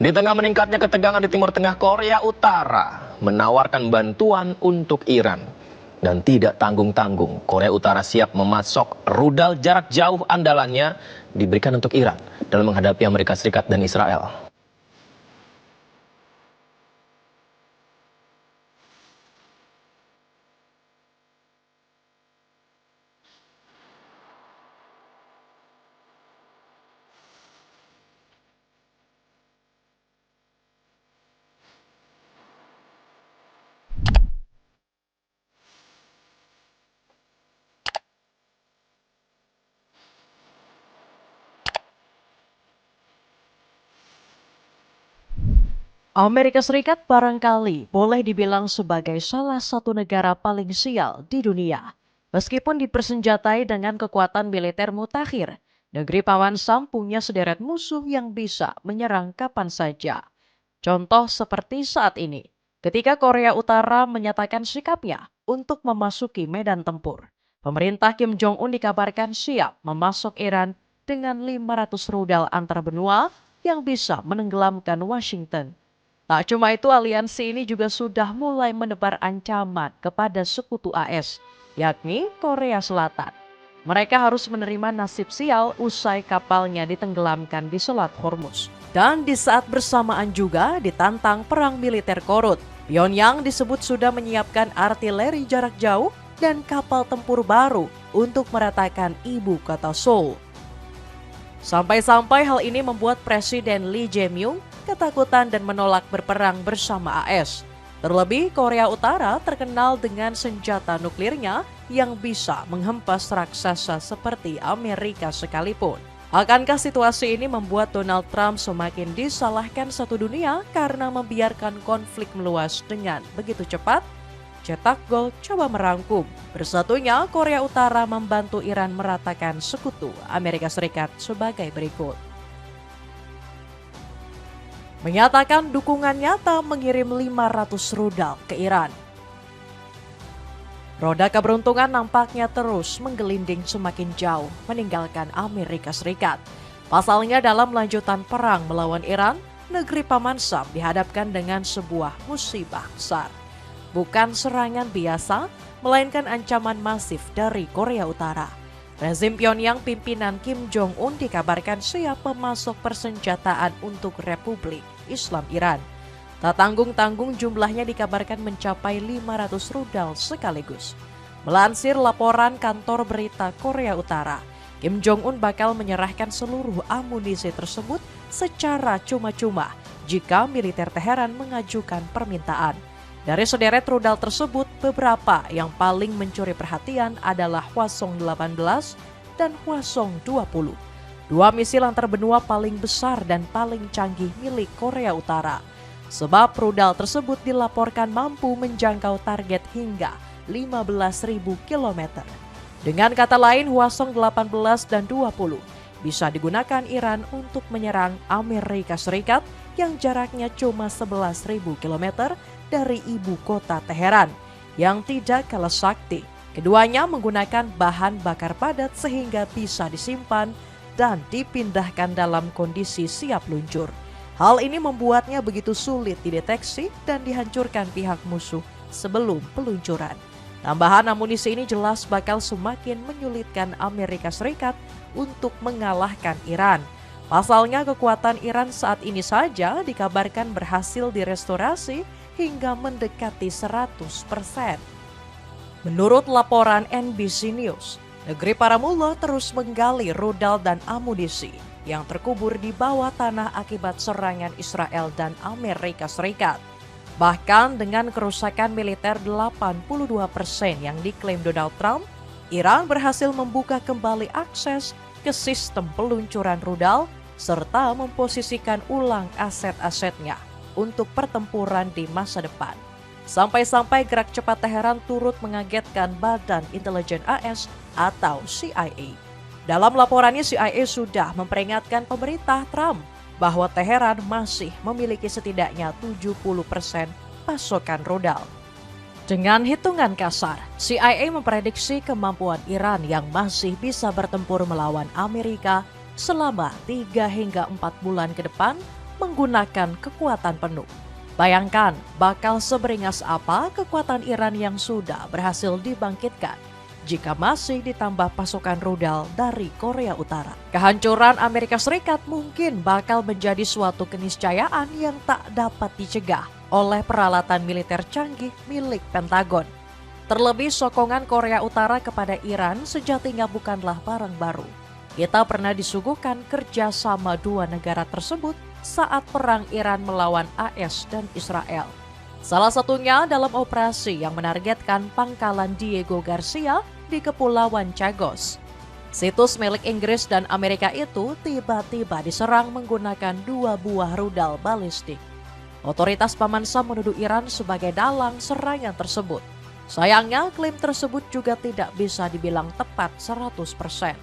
Di tengah meningkatnya ketegangan di Timur Tengah, Korea Utara menawarkan bantuan untuk Iran. Dan tidak tanggung-tanggung, Korea Utara siap memasok rudal jarak jauh andalannya diberikan untuk Iran dalam menghadapi Amerika Serikat dan Israel. Amerika Serikat barangkali boleh dibilang sebagai salah satu negara paling sial di dunia. Meskipun dipersenjatai dengan kekuatan militer mutakhir, negeri Paman Sam punya sederet musuh yang bisa menyerang kapan saja. Contoh seperti saat ini, ketika Korea Utara menyatakan sikapnya untuk memasuki medan tempur. Pemerintah Kim Jong-un dikabarkan siap memasok Iran dengan 500 rudal antar benua yang bisa menenggelamkan Washington. Tak cuma itu, aliansi ini juga sudah mulai menebar ancaman kepada sekutu AS, yakni Korea Selatan. Mereka harus menerima nasib sial usai kapalnya ditenggelamkan di Selat Hormuz. Dan di saat bersamaan juga ditantang perang militer korut. Pyongyang disebut sudah menyiapkan artileri jarak jauh dan kapal tempur baru untuk meratakan ibu kota Seoul. Sampai-sampai hal ini membuat Presiden Lee Jae-myung ketakutan dan menolak berperang bersama AS. Terlebih Korea Utara terkenal dengan senjata nuklirnya yang bisa menghempas raksasa seperti Amerika sekalipun. Akankah situasi ini membuat Donald Trump semakin disalahkan satu dunia karena membiarkan konflik meluas dengan begitu cepat? Cetak Gol coba merangkum. Bersatunya Korea Utara membantu Iran meratakan sekutu Amerika Serikat sebagai berikut. Menyatakan dukungan nyata mengirim 500 rudal ke Iran. Roda keberuntungan nampaknya terus menggelinding semakin jauh meninggalkan Amerika Serikat. Pasalnya dalam lanjutan perang melawan Iran, negeri Paman Sam dihadapkan dengan sebuah musibah besar. Bukan serangan biasa, melainkan ancaman masif dari Korea Utara. Rezim Pyongyang pimpinan Kim Jong-un dikabarkan siap memasok persenjataan untuk Republik Islam Iran. Tak tanggung-tanggung jumlahnya dikabarkan mencapai 500 rudal sekaligus. Melansir laporan kantor berita Korea Utara, Kim Jong-un bakal menyerahkan seluruh amunisi tersebut secara cuma-cuma jika militer Teheran mengajukan permintaan. Dari sederet rudal tersebut, beberapa yang paling mencuri perhatian adalah Hwasong-18 dan Hwasong-20. Dua misil antar benua paling besar dan paling canggih milik Korea Utara. Sebab rudal tersebut dilaporkan mampu menjangkau target hingga 15.000 km. Dengan kata lain, Hwasong-18 dan 20 bisa digunakan Iran untuk menyerang Amerika Serikat yang jaraknya cuma 11.000 km dari ibu kota Teheran yang tidak kalah sakti. Keduanya menggunakan bahan bakar padat sehingga bisa disimpan dan dipindahkan dalam kondisi siap luncur. Hal ini membuatnya begitu sulit dideteksi dan dihancurkan pihak musuh sebelum peluncuran. Tambahan amunisi ini jelas bakal semakin menyulitkan Amerika Serikat untuk mengalahkan Iran. Pasalnya kekuatan Iran saat ini saja dikabarkan berhasil direstorasi hingga mendekati 100%. Menurut laporan NBC News, negeri para mula terus menggali rudal dan amunisi yang terkubur di bawah tanah akibat serangan Israel dan Amerika Serikat. Bahkan dengan kerusakan militer 82% yang diklaim Donald Trump, Iran berhasil membuka kembali akses ke sistem peluncuran rudal serta memposisikan ulang aset-asetnya untuk pertempuran di masa depan. Sampai-sampai gerak cepat Teheran turut mengagetkan Badan Intelijen AS atau CIA. Dalam laporannya, CIA sudah memperingatkan pemerintah Trump bahwa Teheran masih memiliki setidaknya 70% pasokan rudal. Dengan hitungan kasar, CIA memprediksi kemampuan Iran yang masih bisa bertempur melawan Amerika selama 3 hingga 4 bulan ke depan menggunakan kekuatan penuh. Bayangkan, bakal seberingas apa kekuatan Iran yang sudah berhasil dibangkitkan jika masih ditambah pasukan rudal dari Korea Utara. Kehancuran Amerika Serikat mungkin bakal menjadi suatu keniscayaan yang tak dapat dicegah oleh peralatan militer canggih milik Pentagon. Terlebih sokongan Korea Utara kepada Iran sejatinya bukanlah barang baru. Kita pernah disuguhkan kerjasama dua negara tersebut saat perang Iran melawan AS dan Israel. Salah satunya dalam operasi yang menargetkan pangkalan Diego Garcia di Kepulauan Chagos. Situs milik Inggris dan Amerika itu tiba-tiba diserang menggunakan 2 buah rudal balistik. Otoritas Paman Sam menuduh Iran sebagai dalang serangan tersebut. Sayangnya klaim tersebut juga tidak bisa dibilang tepat 100%.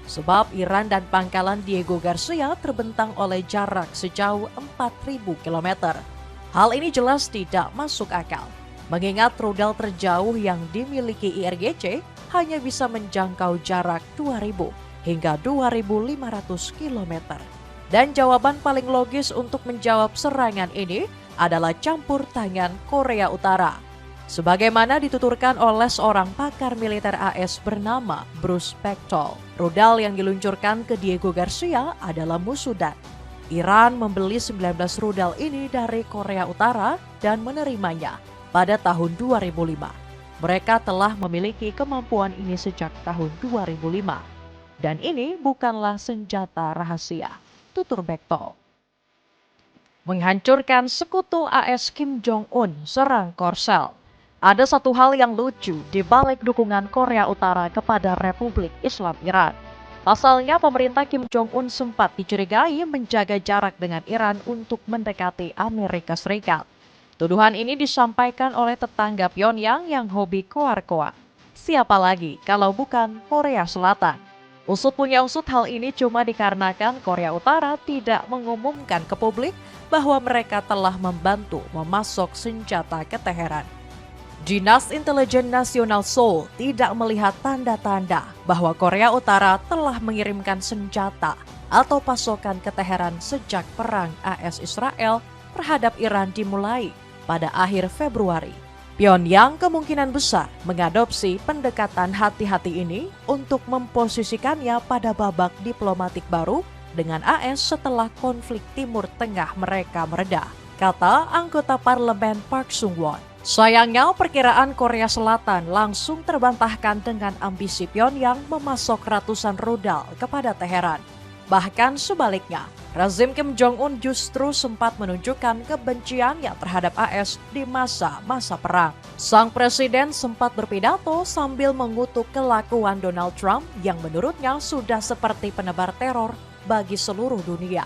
Sebab Iran dan pangkalan Diego Garcia terbentang oleh jarak sejauh 4.000 km. Hal ini jelas tidak masuk akal, mengingat rudal terjauh yang dimiliki IRGC hanya bisa menjangkau jarak 2.000 hingga 2.500 km. Dan jawaban paling logis untuk menjawab serangan ini adalah campur tangan Korea Utara. Sebagaimana dituturkan oleh seorang pakar militer AS bernama Bruce Bechtold, rudal yang diluncurkan ke Diego Garcia adalah musudan. Iran membeli 19 rudal ini dari Korea Utara dan menerimanya pada tahun 2005. Mereka telah memiliki kemampuan ini sejak tahun 2005. Dan ini bukanlah senjata rahasia, tutur Bechtold. Menghancurkan sekutu AS Kim Jong-un serang Korsel. Ada satu hal yang lucu di balik dukungan Korea Utara kepada Republik Islam Iran. Pasalnya pemerintah Kim Jong-un sempat dicurigai menjaga jarak dengan Iran untuk mendekati Amerika Serikat. Tuduhan ini disampaikan oleh tetangga Pyongyang yang hobi koar-koar. Siapa lagi kalau bukan Korea Selatan? Usut punya usut, hal ini cuma dikarenakan Korea Utara tidak mengumumkan ke publik bahwa mereka telah membantu memasok senjata ke Teheran. Dinas Intelijen Nasional Seoul tidak melihat tanda-tanda bahwa Korea Utara telah mengirimkan senjata atau pasokan ke Teheran sejak perang AS Israel terhadap Iran dimulai pada akhir Februari. Pyongyang kemungkinan besar mengadopsi pendekatan hati-hati ini untuk memposisikannya pada babak diplomatik baru dengan AS setelah konflik Timur Tengah mereka mereda, kata anggota parlemen Park Sung-won. Sayangnya perkiraan Korea Selatan langsung terbantahkan dengan ambisi Pyongyang memasok ratusan rudal kepada Teheran. Bahkan sebaliknya, rezim Kim Jong-un justru sempat menunjukkan kebenciannya terhadap AS di masa-masa perang. Sang presiden sempat berpidato sambil mengutuk kelakuan Donald Trump yang menurutnya sudah seperti penebar teror bagi seluruh dunia.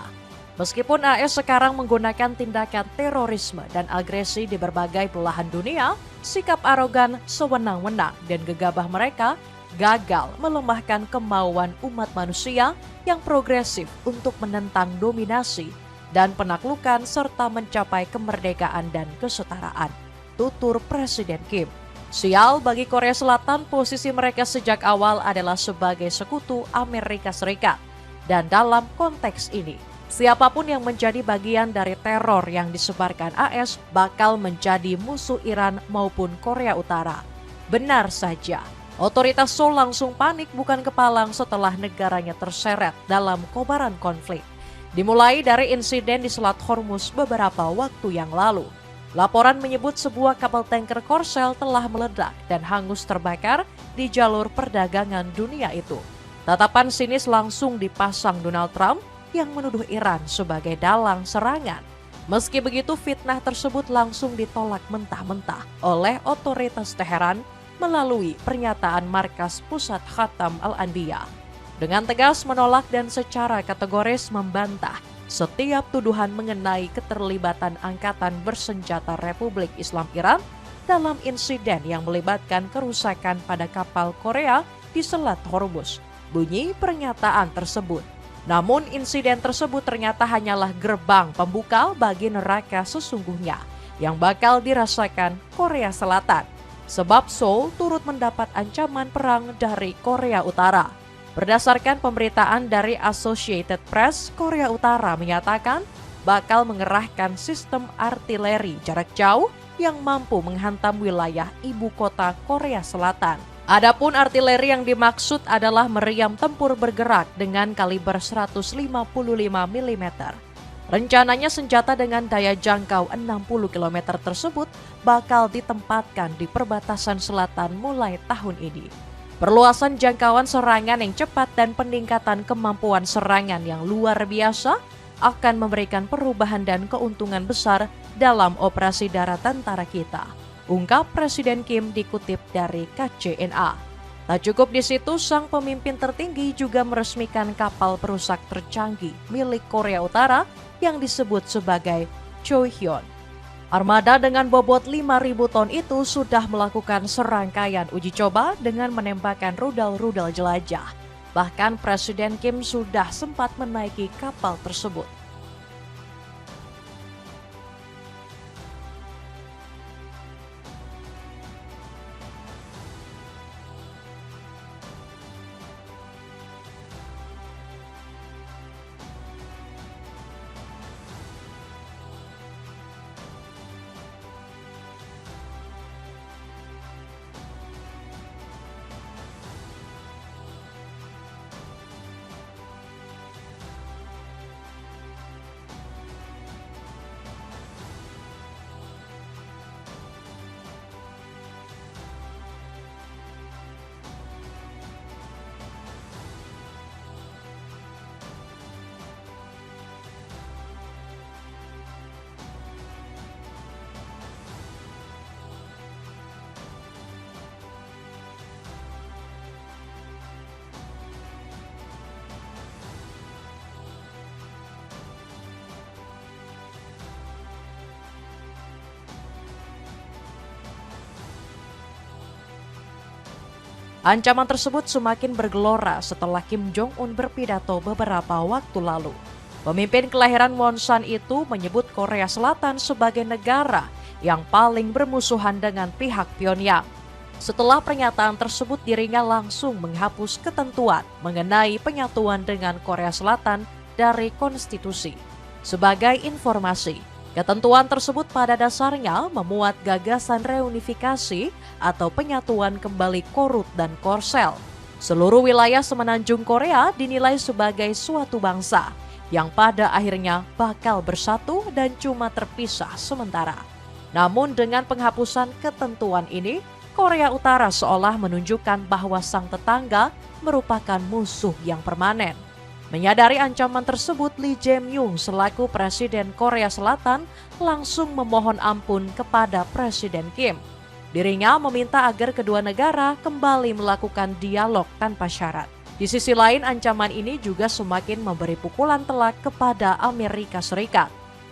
Meskipun AS sekarang menggunakan tindakan terorisme dan agresi di berbagai belahan dunia, sikap arogan, sewenang-wenang, dan gegabah mereka gagal melemahkan kemauan umat manusia yang progresif untuk menentang dominasi dan penaklukan serta mencapai kemerdekaan dan kesetaraan, tutur Presiden Kim. Sial bagi Korea Selatan, posisi mereka sejak awal adalah sebagai sekutu Amerika Serikat. Dan dalam konteks ini, siapapun yang menjadi bagian dari teror yang disebarkan AS bakal menjadi musuh Iran maupun Korea Utara. Benar saja, otoritas Seoul langsung panik bukan kepalang setelah negaranya terseret dalam kobaran konflik. Dimulai dari insiden di Selat Hormuz beberapa waktu yang lalu. Laporan menyebut sebuah kapal tanker Korsel telah meledak dan hangus terbakar di jalur perdagangan dunia itu. Tatapan sinis langsung dipasang Donald Trump yang menuduh Iran sebagai dalang serangan. Meski begitu, fitnah tersebut langsung ditolak mentah-mentah oleh otoritas Teheran melalui pernyataan Markas Pusat Khatam Al-Anbiya. Dengan tegas menolak dan secara kategoris membantah setiap tuduhan mengenai keterlibatan Angkatan Bersenjata Republik Islam Iran dalam insiden yang melibatkan kerusakan pada kapal Korea di Selat Hormuz, bunyi pernyataan tersebut. Namun insiden tersebut ternyata hanyalah gerbang pembuka bagi neraka sesungguhnya yang bakal dirasakan Korea Selatan. Sebab Seoul turut mendapat ancaman perang dari Korea Utara. Berdasarkan pemberitaan dari Associated Press, Korea Utara menyatakan bakal mengerahkan sistem artileri jarak jauh yang mampu menghantam wilayah ibu kota Korea Selatan. Adapun artileri yang dimaksud adalah meriam tempur bergerak dengan kaliber 155 mm. Rencananya senjata dengan daya jangkau 60 km tersebut bakal ditempatkan di perbatasan selatan mulai tahun ini. Perluasan jangkauan serangan yang cepat dan peningkatan kemampuan serangan yang luar biasa akan memberikan perubahan dan keuntungan besar dalam operasi darat tentara kita, ungkap Presiden Kim dikutip dari KCNA. Tak cukup di situ, sang pemimpin tertinggi juga meresmikan kapal perusak tercanggih milik Korea Utara yang disebut sebagai Choehyun. Armada dengan bobot 5.000 ton itu sudah melakukan serangkaian uji coba dengan menembakkan rudal-rudal jelajah. Bahkan Presiden Kim sudah sempat menaiki kapal tersebut. Ancaman tersebut semakin bergelora setelah Kim Jong-un berpidato beberapa waktu lalu. Pemimpin kelahiran Wonsan itu menyebut Korea Selatan sebagai negara yang paling bermusuhan dengan pihak Pyongyang. Setelah pernyataan tersebut, dirinya langsung menghapus ketentuan mengenai penyatuan dengan Korea Selatan dari konstitusi. Sebagai informasi, ketentuan tersebut pada dasarnya memuat gagasan reunifikasi atau penyatuan kembali Korut dan Korsel. Seluruh wilayah semenanjung Korea dinilai sebagai suatu bangsa yang pada akhirnya bakal bersatu dan cuma terpisah sementara. Namun dengan penghapusan ketentuan ini, Korea Utara seolah menunjukkan bahwa sang tetangga merupakan musuh yang permanen. Menyadari ancaman tersebut, Lee Jae-myung selaku Presiden Korea Selatan langsung memohon ampun kepada Presiden Kim. Dirinya meminta agar kedua negara kembali melakukan dialog tanpa syarat. Di sisi lain, ancaman ini juga semakin memberi pukulan telak kepada Amerika Serikat.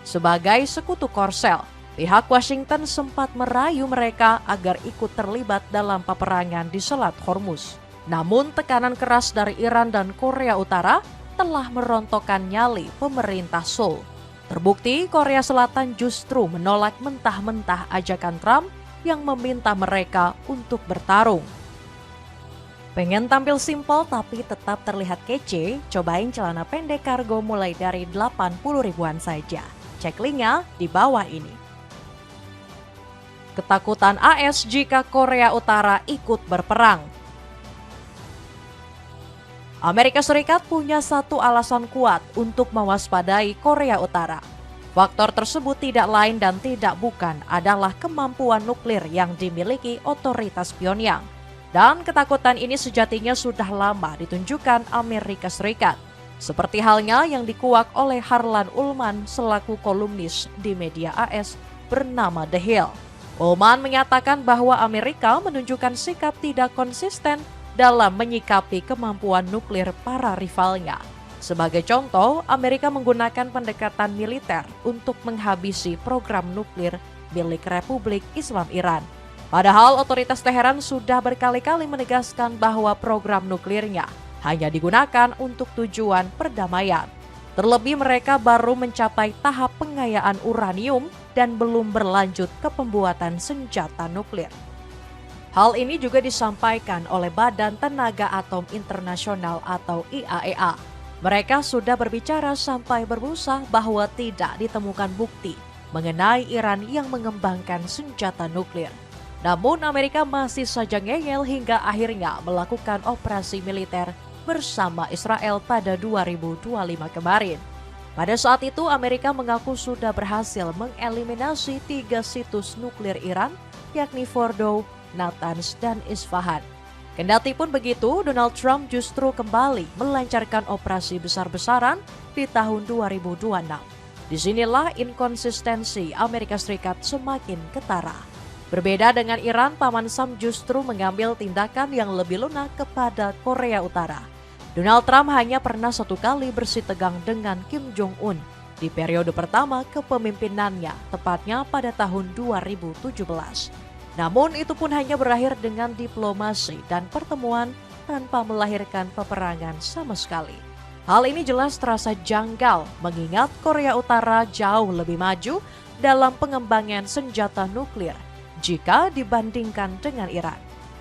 Sebagai sekutu Korsel, pihak Washington sempat merayu mereka agar ikut terlibat dalam peperangan di Selat Hormuz. Namun tekanan keras dari Iran dan Korea Utara telah merontokkan nyali pemerintah Seoul. Terbukti Korea Selatan justru menolak mentah-mentah ajakan Trump yang meminta mereka untuk bertarung. Pengen tampil simpel tapi tetap terlihat kece? Cobain celana pendek kargo mulai dari 80 ribuan saja. Cek linknya di bawah ini. Ketakutan AS jika Korea Utara ikut berperang. Amerika Serikat punya satu alasan kuat untuk mewaspadai Korea Utara. Faktor tersebut tidak lain dan tidak bukan adalah kemampuan nuklir yang dimiliki otoritas Pyongyang. Dan ketakutan ini sejatinya sudah lama ditunjukkan Amerika Serikat. Seperti halnya yang dikuak oleh Harlan Ullman selaku kolumnis di media AS bernama The Hill. Ullman menyatakan bahwa Amerika menunjukkan sikap tidak konsisten dalam menyikapi kemampuan nuklir para rivalnya. Sebagai contoh, Amerika menggunakan pendekatan militer untuk menghabisi program nuklir milik Republik Islam Iran. Padahal otoritas Teheran sudah berkali-kali menegaskan bahwa program nuklirnya hanya digunakan untuk tujuan perdamaian. Terlebih mereka baru mencapai tahap pengayaan uranium dan belum berlanjut ke pembuatan senjata nuklir. Hal ini juga disampaikan oleh Badan Tenaga Atom Internasional atau IAEA. Mereka sudah berbicara sampai berbusa bahwa tidak ditemukan bukti mengenai Iran yang mengembangkan senjata nuklir. Namun Amerika masih saja ngeyel hingga akhirnya melakukan operasi militer bersama Israel pada 2025 kemarin. Pada saat itu Amerika mengaku sudah berhasil mengeliminasi 3 situs nuklir Iran, yakni Fordow, Natanz, dan Isfahan. Kendati pun begitu, Donald Trump justru kembali melancarkan operasi besar-besaran di tahun 2026. Disinilah inkonsistensi Amerika Serikat semakin ketara. Berbeda dengan Iran, Paman Sam justru mengambil tindakan yang lebih lunak kepada Korea Utara. Donald Trump hanya pernah 1 kali bersitegang dengan Kim Jong-un di periode pertama kepemimpinannya, tepatnya pada tahun 2017. Namun itu pun hanya berakhir dengan diplomasi dan pertemuan tanpa melahirkan peperangan sama sekali. Hal ini jelas terasa janggal mengingat Korea Utara jauh lebih maju dalam pengembangan senjata nuklir jika dibandingkan dengan Iran.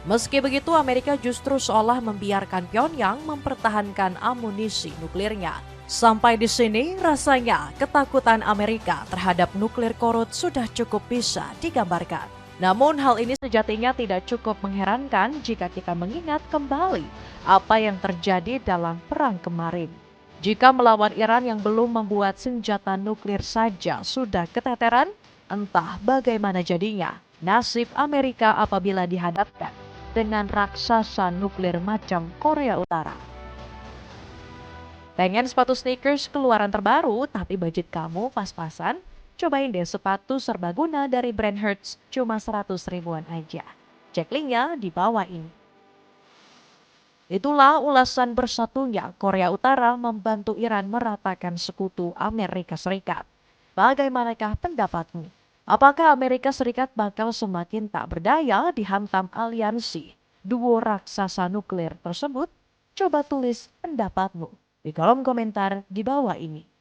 Meski begitu, Amerika justru seolah membiarkan Pyongyang mempertahankan amunisi nuklirnya. Sampai di sini rasanya ketakutan Amerika terhadap nuklir korut sudah cukup bisa digambarkan. Namun hal ini sejatinya tidak cukup mengherankan jika kita mengingat kembali apa yang terjadi dalam perang kemarin. Jika melawan Iran yang belum membuat senjata nuklir saja sudah keteteran, entah bagaimana jadinya nasib Amerika apabila dihadapkan dengan raksasa nuklir macam Korea Utara. Pengen sepatu sneakers keluaran terbaru tapi budget kamu pas-pasan? Cobain deh sepatu serbaguna dari brand Hertz, cuma 100 ribuan aja. Cek linknya di bawah ini. Itulah ulasan bersatunya Korea Utara membantu Iran meratakan sekutu Amerika Serikat. Bagaimanakah pendapatmu? Apakah Amerika Serikat bakal semakin tak berdaya dihantam aliansi duo raksasa nuklir tersebut? Coba tulis pendapatmu di kolom komentar di bawah ini.